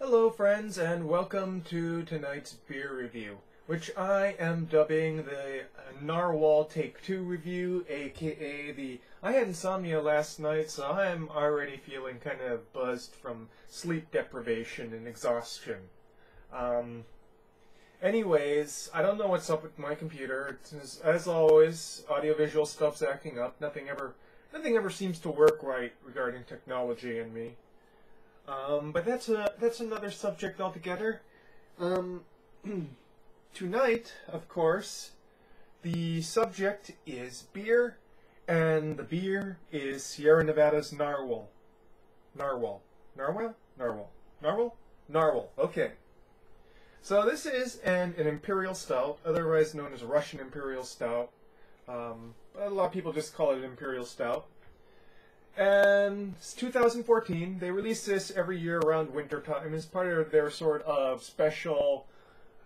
Hello friends, and welcome to tonight's beer review, which I am dubbing the Narwhal Take 2 review, aka the I had insomnia last night, so I am already feeling kind of buzzed from sleep deprivation and exhaustion. Anyways, I don't know what's up with my computer. As always, audiovisual stuff's acting up. Nothing ever seems to work right regarding technology and me. But that's another subject altogether. Tonight, of course, the subject is beer, and the beer is Sierra Nevada's Narwhal. Narwhal. Narwhal? Narwhal. Narwhal? Narwhal. Okay. So this is an Imperial Stout, otherwise known as a Russian Imperial Stout. A lot of people just call it an Imperial Stout. And it's 2014. They release this every year around winter time as part of their sort of special,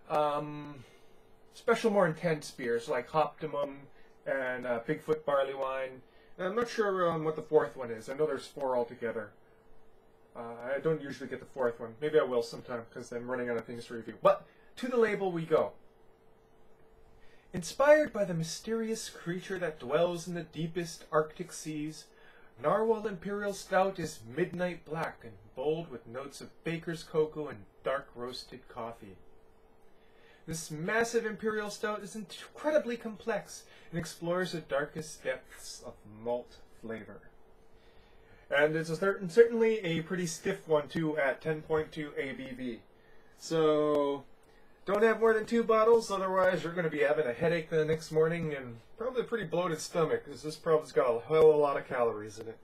more intense beers like Optimum and Bigfoot Barley Wine. And I'm not sure what the fourth one is. I know there's four altogether. I don't usually get the fourth one. Maybe I will sometime because I'm running out of things to review. But to the label we go. Inspired by the mysterious creature that dwells in the deepest Arctic seas, Narwhal Imperial Stout is midnight black and bold with notes of baker's cocoa and dark roasted coffee. This massive Imperial Stout is incredibly complex and explores the darkest depths of malt flavor. And it's certainly a pretty stiff one too at 10.2 ABV. So don't have more than 2 bottles, otherwise you're going to be having a headache the next morning and probably a pretty bloated stomach, because this probably's got a hell of a lot of calories in it.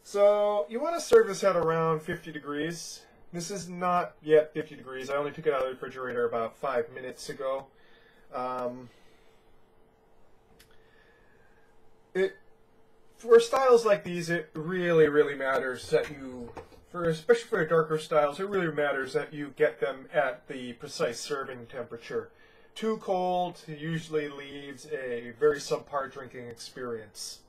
So you want to serve this at around 50 degrees. This is not yet 50 degrees. I only took it out of the refrigerator about 5 minutes ago. For styles like these, it really matters that you, especially for darker styles, it really matters that you get them at the precise serving temperature. Too cold usually leaves a very subpar drinking experience.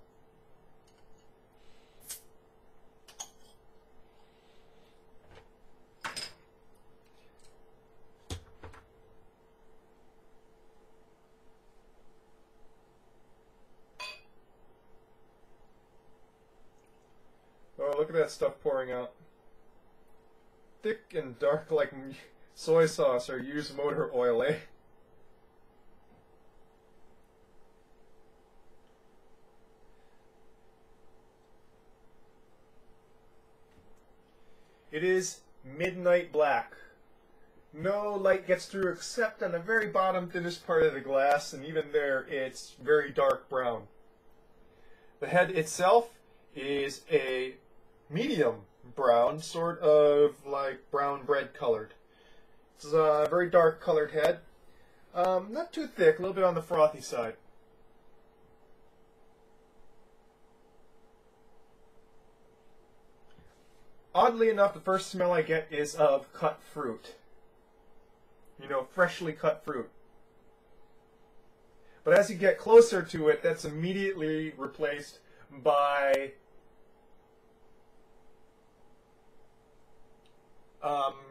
Oh, look at that stuff pouring out. Thick and dark like soy sauce or used motor oil, eh? It is midnight black. No light gets through except on the very bottom thinnest part of the glass, and even there it's very dark brown. The head itself is a medium brown, sort of like brown bread colored. It's a very dark colored head. Not too thick, a little bit on the frothy side. Oddly enough, the first smell I get is of cut fruit. You know, freshly cut fruit. But as you get closer to it, that's immediately replaced by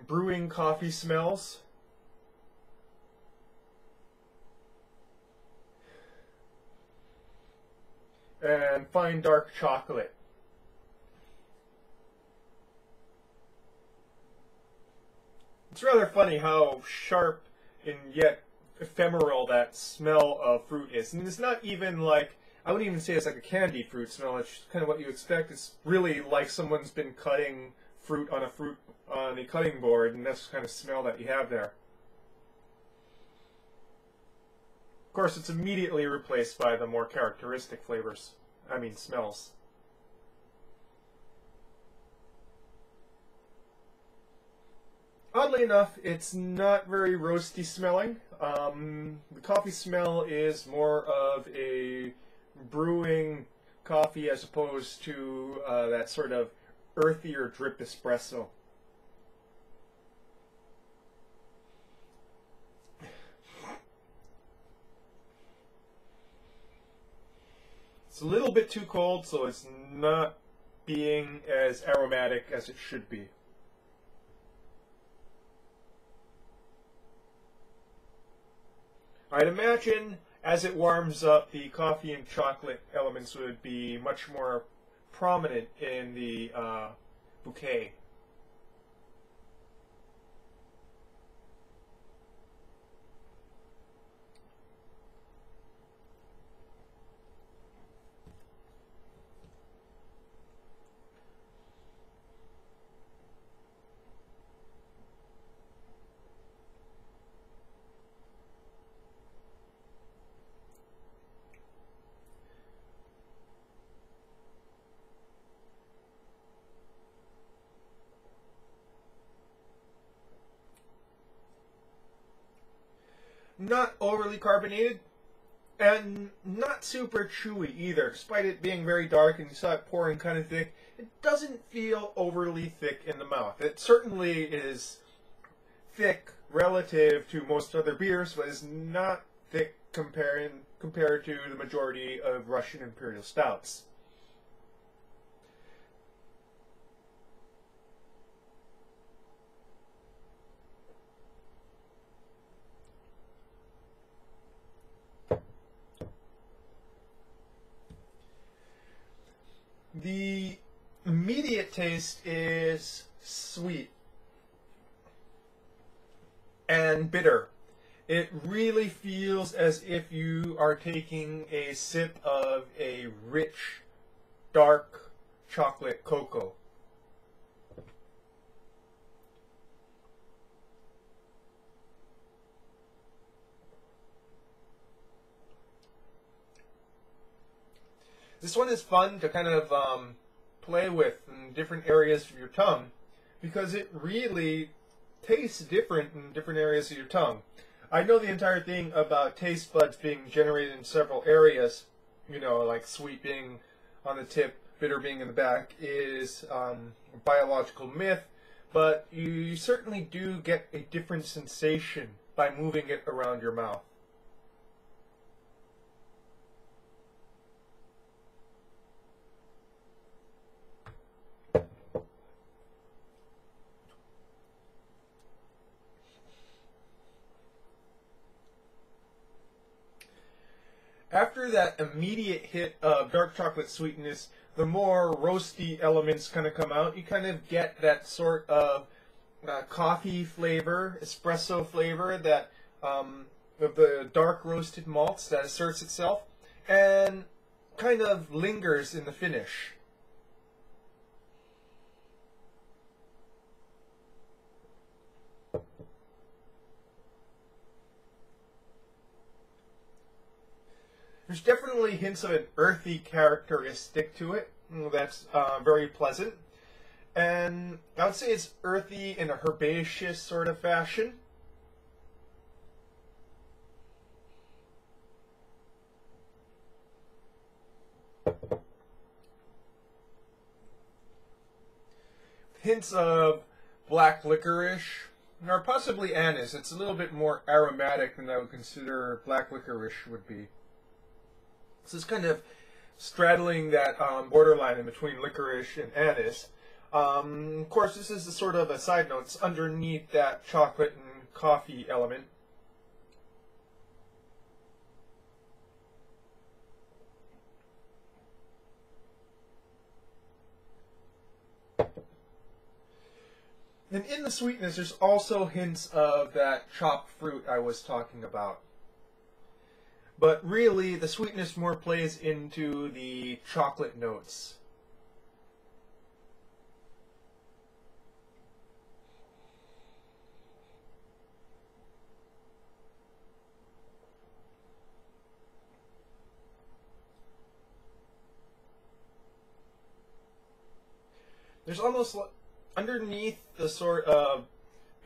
brewing coffee smells. And fine dark chocolate. It's rather funny how sharp and yet ephemeral that smell of fruit is. And it's not even like, I wouldn't even say it's like a candy fruit smell. It's kind of what you expect. It's really like someone's been cutting fruit on a cutting board, and that's the kind of smell that you have there. Of course, it's immediately replaced by the more characteristic smells. Oddly enough, it's not very roasty smelling. The coffee smell is more of a brewing coffee as opposed to that sort of earthier drip espresso. It's a little bit too cold, so it's not being as aromatic as it should be. I'd imagine as it warms up, the coffee and chocolate elements would be much more prominent in the bouquet. Not overly carbonated, and not super chewy either. Despite it being very dark and you saw it pouring kind of thick, it doesn't feel overly thick in the mouth. It certainly is thick relative to most other beers, but is not thick compared to the majority of Russian Imperial Stouts. The immediate taste is sweet and bitter. It really feels as if you are taking a sip of a rich, dark chocolate cocoa. This one is fun to kind of play with in different areas of your tongue because it really tastes different in different areas of your tongue. I know the entire thing about taste buds being generated in several areas, you know, like sweet being on the tip, bitter being in the back, is a biological myth, but you certainly do get a different sensation by moving it around your mouth. After that immediate hit of dark chocolate sweetness, the more roasty elements kind of come out. You kind of get that sort of coffee flavor, espresso flavor that of the dark roasted malts that asserts itself and kind of lingers in the finish. There's definitely hints of an earthy characteristic to it that's very pleasant. And I would say it's earthy in a herbaceous sort of fashion. Hints of black licorice, or possibly anise. It's a little bit more aromatic than I would consider black licorice would be. So it's kind of straddling that borderline in between licorice and anise. Of course, this is a sort of a side note. It's underneath that chocolate and coffee element. And in the sweetness, there's also hints of that chopped fruit I was talking about. But really, the sweetness more plays into the chocolate notes. There's almost underneath the sort of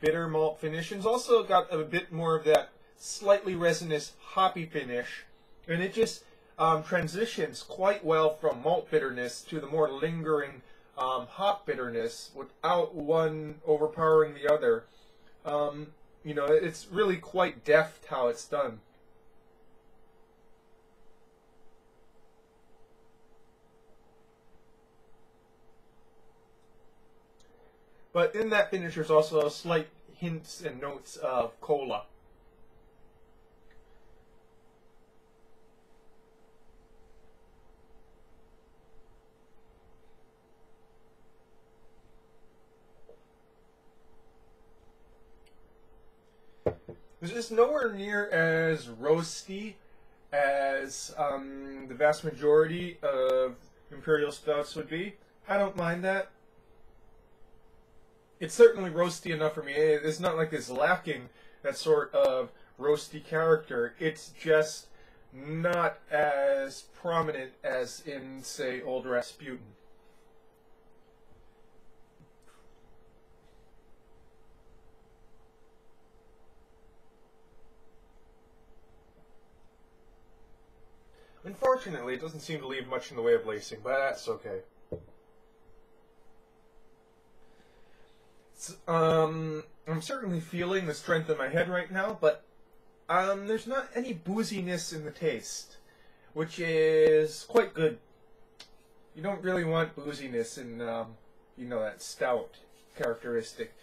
bitter malt finish, it's also got a bit more of that slightly resinous hoppy finish, and it just transitions quite well from malt bitterness to the more lingering hop bitterness without one overpowering the other. You know, it's really quite deft how it's done. But in that finish, there's also slight hints and notes of cola. It's just nowhere near as roasty as the vast majority of Imperial Stouts would be. I don't mind that. It's certainly roasty enough for me. It's not like it's lacking that sort of roasty character. It's just not as prominent as in, say, Old Rasputin. Unfortunately, it doesn't seem to leave much in the way of lacing, but that's okay. I'm certainly feeling the strength in my head right now, but there's not any booziness in the taste, which is quite good. You don't really want booziness in, that stout characteristic.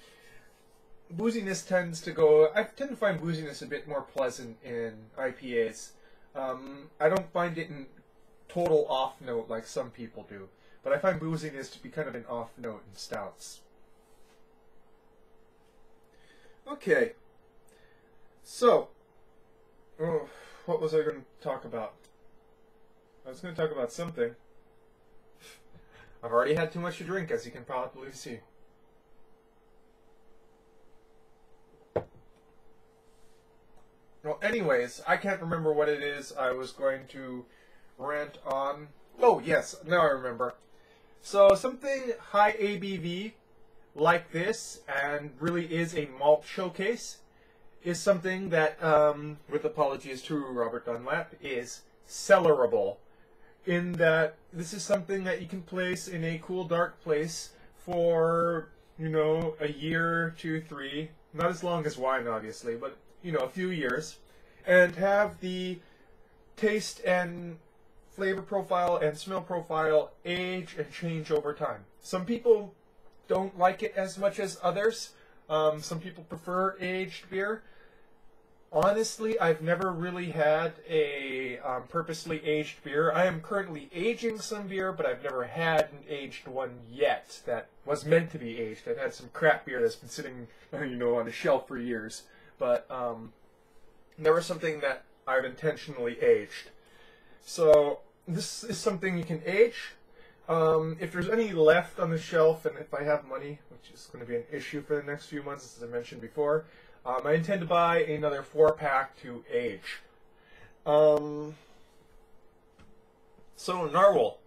Booziness tends to go... I tend to find booziness a bit more pleasant in IPAs. I don't find it in total off note like some people do, but I find booziness to be kind of an off note in stouts. Okay, so, what was I going to talk about? I was going to talk about something. I've already had too much to drink, as you can probably see. Well, anyways, I can't remember what it is I was going to rant on. Oh, yes, now I remember. So, something high ABV like this, and really is a malt showcase, is something that, with apologies to Robert Dunlap, is cellarable. In that this is something that you can place in a cool, dark place for, a year, 2, 3, not as long as wine, obviously, but, a few years, and have the taste and flavor profile and smell profile age and change over time. Some people don't like it as much as others. Some people prefer aged beer. Honestly, I've never really had a purposely aged beer. I am currently aging some beer, but I've never had an aged one yet that was meant to be aged. I've had some crap beer that's been sitting, on a shelf for years. But never something that I've intentionally aged. So this is something you can age. If there's any left on the shelf, and if I have money, which is going to be an issue for the next few months, as I mentioned before, I intend to buy another 4-pack to age. So, Narwhal.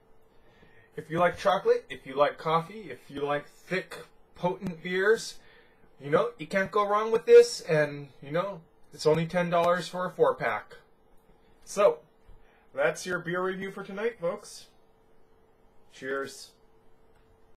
If you like chocolate, if you like coffee, if you like thick, potent beers, you can't go wrong with this, and, it's only $10 for a 4-pack. So, that's your beer review for tonight, folks. Cheers.